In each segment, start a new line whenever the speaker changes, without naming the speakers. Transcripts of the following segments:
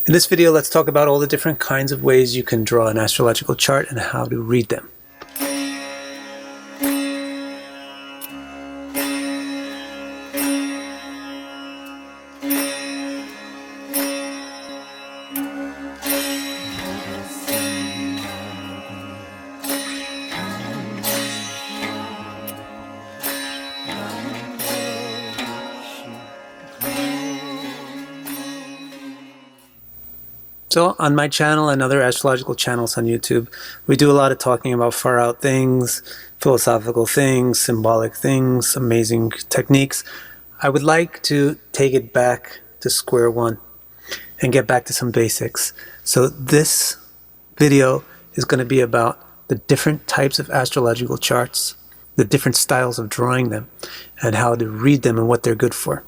In this video, let's talk about all the different kinds of ways you can draw an astrological chart and how to read them. So on my channel and other astrological channels on YouTube, we do a lot of talking about far out things, philosophical things, symbolic things, amazing techniques. I would like to take it back to square one and get back to some basics. So this video is going to be about the different types of astrological charts, the different styles of drawing them, and how to read them and what they're good for.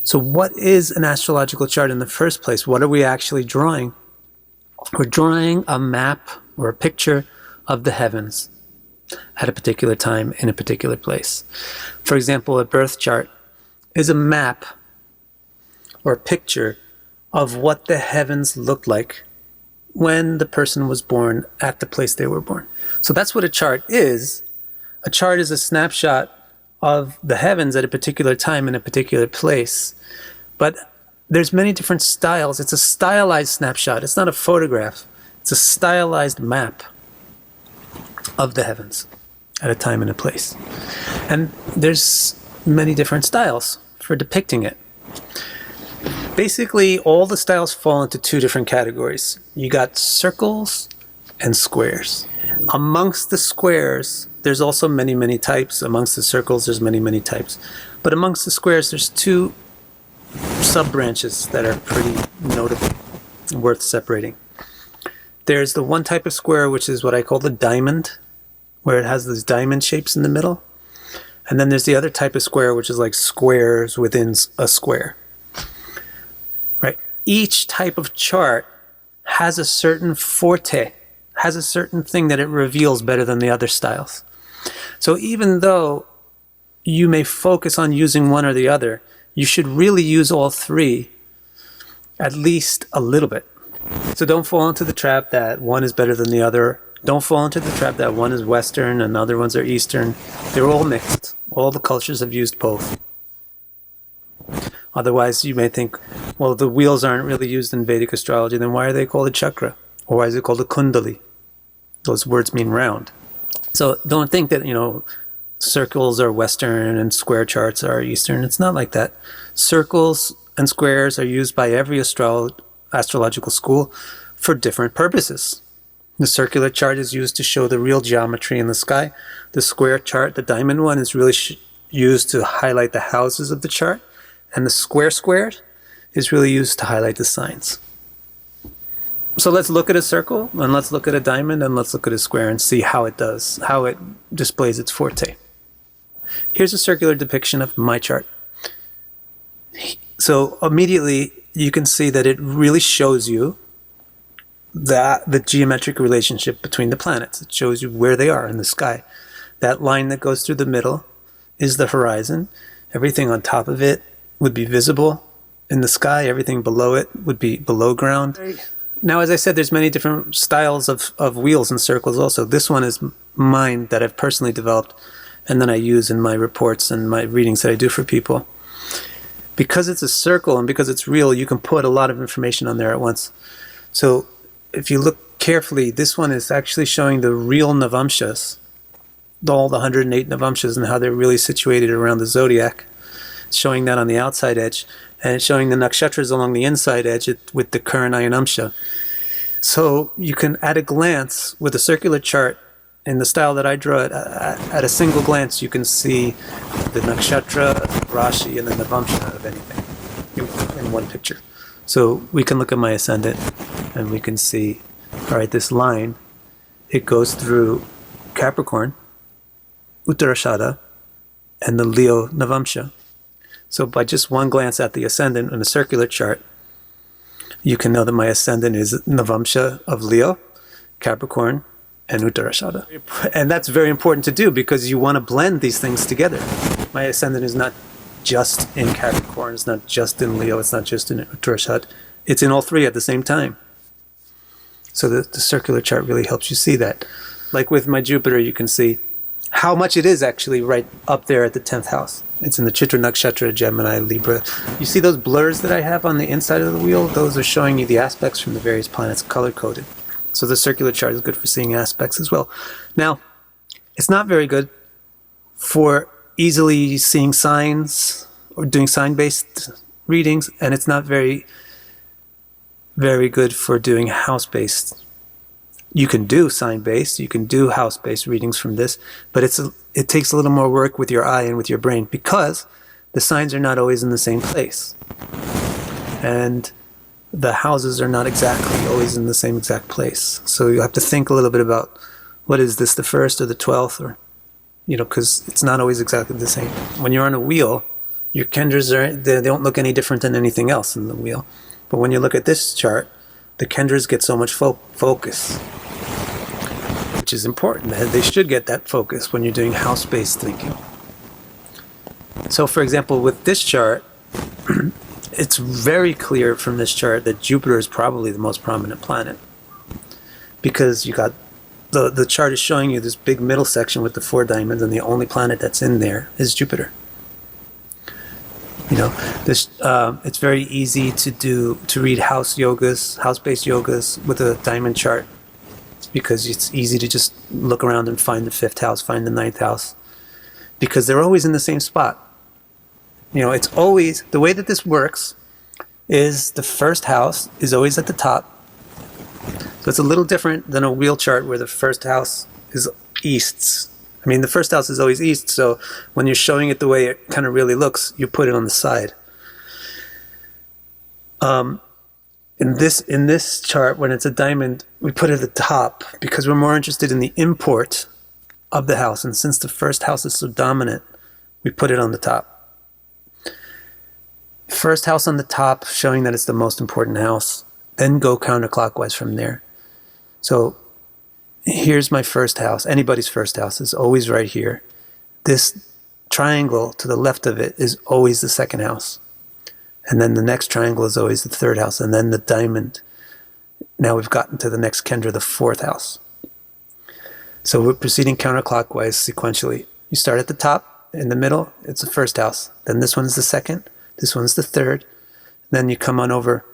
So what is an astrological chart in the first place? What are we actually drawing? We're drawing a map or a picture of the heavens at a particular time in a particular place. For example, a birth chart is a map or a picture of what the heavens looked like when the person was born at the place they were born. So that's what a chart is. A chart is a snapshot of the heavens at a particular time in a particular place. But there's many different styles. It's a stylized snapshot. It's not a photograph. It's a stylized map of the heavens at a time and a place. And there's many different styles for depicting it. Basically, all the styles fall into two different categories. You got circles and squares. Amongst the squares, there's also many, many types. Amongst the circles, there's many, many types. But amongst the squares, there's two sub-branches that are pretty notable, worth separating. There's the one type of square, which is what I call the diamond, where it has these diamond shapes in the middle. And then there's the other type of square, which is like squares within a square. Right? Each type of chart has a certain forte, has a certain thing that it reveals better than the other styles. So even though you may focus on using one or the other, you should really use all three, at least a little bit. So don't fall into the trap that one is better than the other. Don't fall into the trap that one is Western and other ones are Eastern. They're all mixed. All the cultures have used both. Otherwise, you may think, well, the wheels aren't really used in Vedic astrology, then why are they called a chakra? Or why is it called a kundali? Those words mean round. So don't think that, circles are Western and square charts are Eastern. It's not like that. Circles and squares are used by every astrological school for different purposes. The circular chart is used to show the real geometry in the sky. The square chart, the diamond one, is really used to highlight the houses of the chart. And the square is really used to highlight the signs. So let's look at a circle, and let's look at a diamond, and let's look at a square and see how it does, how it displays its forte. Here's a circular depiction of my chart. So immediately you can see that it really shows you the geometric relationship between the planets. It shows you where they are in the sky. That line that goes through the middle is the horizon. Everything on top of it would be visible in the sky. Everything below it would be below ground. Now, as I said, there's many different styles of wheels and circles also. This one is mine that I've personally developed, and then I use in my reports and my readings that I do for people. Because it's a circle and because it's real, you can put a lot of information on there at once. So if you look carefully, this one is actually showing the real Navamshas, all the 108 Navamshas and how they're really situated around the zodiac. It's showing that on the outside edge, and it's showing the nakshatras along the inside edge with the current Ayanamsha. So you can, at a glance, with a circular chart, in the style that I draw it, at a single glance, you can see the nakshatra, Rashi, and the Navamsha of anything in one picture. So we can look at my ascendant, and we can see, all right, this line, it goes through Capricorn, Uttarashada, and the Leo Navamsha. So by just one glance at the ascendant in a circular chart, you can know that my ascendant is Navamsha of Leo, Capricorn, and Uttarashada. And that's very important to do because you want to blend these things together. My ascendant is not just in Capricorn, it's not just in Leo, it's not just in Uttarashada, it's in all three at the same time. So the circular chart really helps you see that. Like with my Jupiter, you can see how much it is actually right up there at the 10th house. It's in the Chitra Nakshatra, Gemini, Libra. You see those blurs that I have on the inside of the wheel? Those are showing you the aspects from the various planets color-coded. So the circular chart is good for seeing aspects as well. Now, it's not very good for easily seeing signs or doing sign-based readings, and it's not very good for doing house-based. You can do sign-based, you can do house-based readings from this, but it takes a little more work with your eye and with your brain because the signs are not always in the same place. And the houses are not exactly always in the same exact place. So you have to think a little bit about, what is this, the 1st or the 12th? Or, because it's not always exactly the same. When you're on a wheel, your kendras they don't look any different than anything else in the wheel. But when you look at this chart, the kendras get so much focus, which is important. They should get that focus when you're doing house-based thinking. So for example, with this chart, it's very clear from this chart that Jupiter is probably the most prominent planet, because you got the chart is showing you this big middle section with the 4 diamonds, and the only planet that's in there is Jupiter. It's very easy to read house-based yogas with a diamond chart, because it's easy to just look around and find the 5th house, find the 9th house, because they're always in the same spot. It's always, the way that this works is the 1st house is always at the top. So it's a little different than a wheel chart where the 1st house is east. The 1st house is always east, so when you're showing it the way it kind of really looks, you put it on the side. In this chart, when it's a diamond, we put it at the top because we're more interested in the import of the house. And since the 1st house is so dominant, we put it on the top. 1st house on the top, showing that it's the most important house. Then go counterclockwise from there. So here's my 1st house. Anybody's 1st house is always right here. This triangle to the left of it is always the 2nd house. And then the next triangle is always the 3rd house. And then the diamond. Now we've gotten to the next Kendra, the 4th house. So we're proceeding counterclockwise sequentially. You start at the top. In the middle, it's the 1st house. Then this one's the 2nd. This one's the 3rd. Then you come on over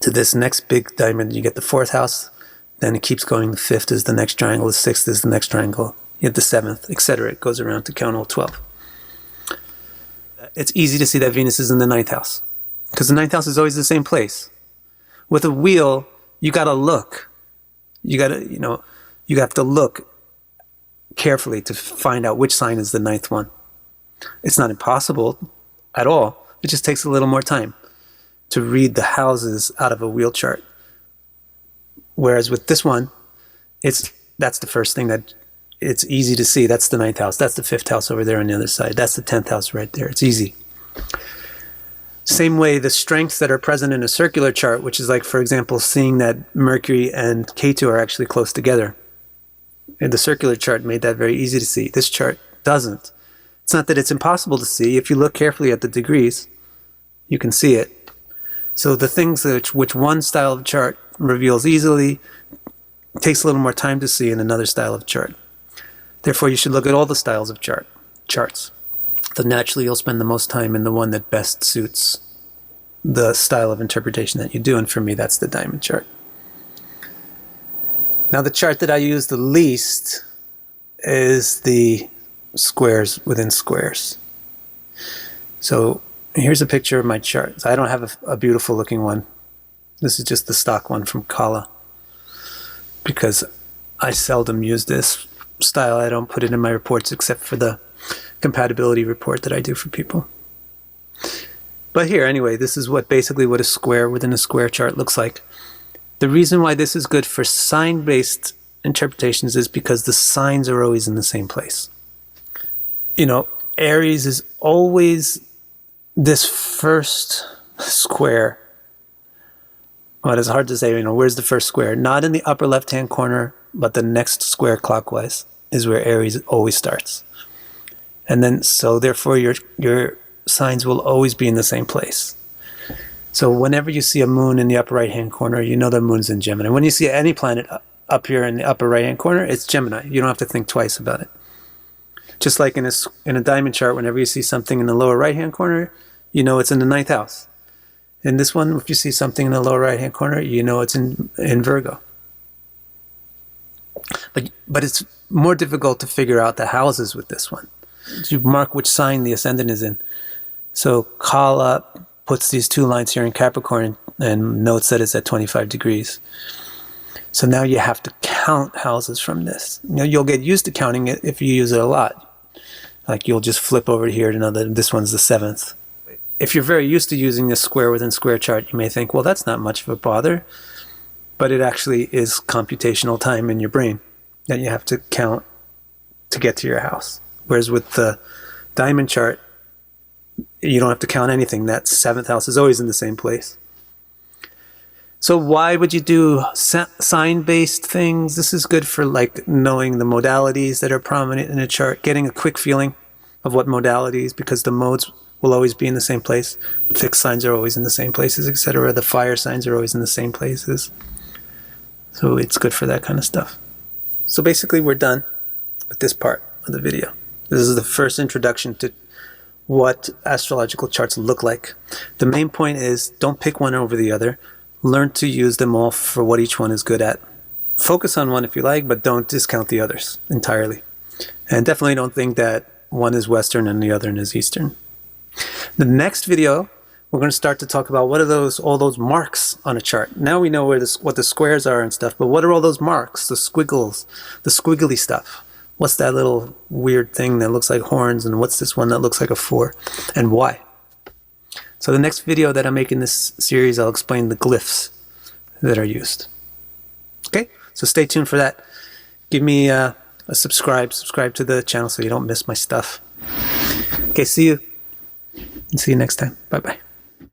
to this next big diamond. You get the 4th house. Then it keeps going. The 5th is the next triangle. The 6th is the next triangle. You have the 7th, etc. It goes around to count all 12. It's easy to see that Venus is in the 9th house, because the 9th house is always the same place. With a wheel, you got to look. You have to look carefully to find out which sign is the 9th one. It's not impossible at all. It just takes a little more time to read the houses out of a wheel chart. Whereas with this one, that's the first thing that it's easy to see. That's the 9th house. That's the 5th house over there on the other side. That's the 10th house right there. It's easy. Same way, the strengths that are present in a circular chart, which is like, for example, seeing that Mercury and Ketu are actually close together. And the circular chart made that very easy to see. This chart doesn't. It's not that it's impossible to see. If you look carefully at the degrees, you can see it. So the things which one style of chart reveals easily, takes a little more time to see in another style of chart. Therefore, you should look at all the styles of charts. Then naturally, you'll spend the most time in the one that best suits the style of interpretation that you do. And for me, that's the diamond chart. Now, the chart that I use the least is the squares within squares. So here's a picture of my chart. I don't have a beautiful looking one. This is just the stock one from Kala, because I seldom use this style. I don't put it in my reports except for the compatibility report that I do for people. But here, anyway, this is basically what a square within a square chart looks like. The reason why this is good for sign-based interpretations is because the signs are always in the same place. Aries is always this first square. Well, it's hard to say, where's the first square? Not in the upper left-hand corner, but the next square clockwise is where Aries always starts. And then, so therefore, your signs will always be in the same place. So whenever you see a moon in the upper right-hand corner, you know the moon's in Gemini. When you see any planet up here in the upper right-hand corner, it's Gemini. You don't have to think twice about it. Just like in a diamond chart, whenever you see something in the lower right-hand corner, you know it's in the 9th house. In this one, if you see something in the lower right-hand corner, you know it's in Virgo. But it's more difficult to figure out the houses with this one. You mark which sign the ascendant is in. So Kala puts these 2 lines here in Capricorn and notes that it's at 25 degrees. So now you have to count houses from this. You know, you'll get used to counting it if you use it a lot. Like you'll just flip over here to know that this one's the 7th. If you're very used to using this square within square chart, you may think, well, that's not much of a bother. But it actually is computational time in your brain that you have to count to get to your house. Whereas with the diamond chart, you don't have to count anything. That 7th house is always in the same place. So why would you do sign-based things? This is good for like knowing the modalities that are prominent in a chart, getting a quick feeling of what modalities, because the modes will always be in the same place. Fixed signs are always in the same places, etc. The fire signs are always in the same places. So it's good for that kind of stuff. So basically we're done with this part of the video. This is the first introduction to what astrological charts look like. The main point is don't pick one over the other. Learn to use them all for what each one is good at. Focus on one if you like, but don't discount the others entirely. And definitely don't think that one is Western and the other is Eastern. The next video, we're going to start to talk about what are all those marks on a chart. Now we know what the squares are and stuff, but what are all those marks, the squiggles, the squiggly stuff? What's that little weird thing that looks like horns, and what's this one that looks like a 4, and why? So the next video that I make in this series, I'll explain the glyphs that are used. Okay, so stay tuned for that. Give me a subscribe to the channel so you don't miss my stuff. Okay, see you next time. Bye-bye.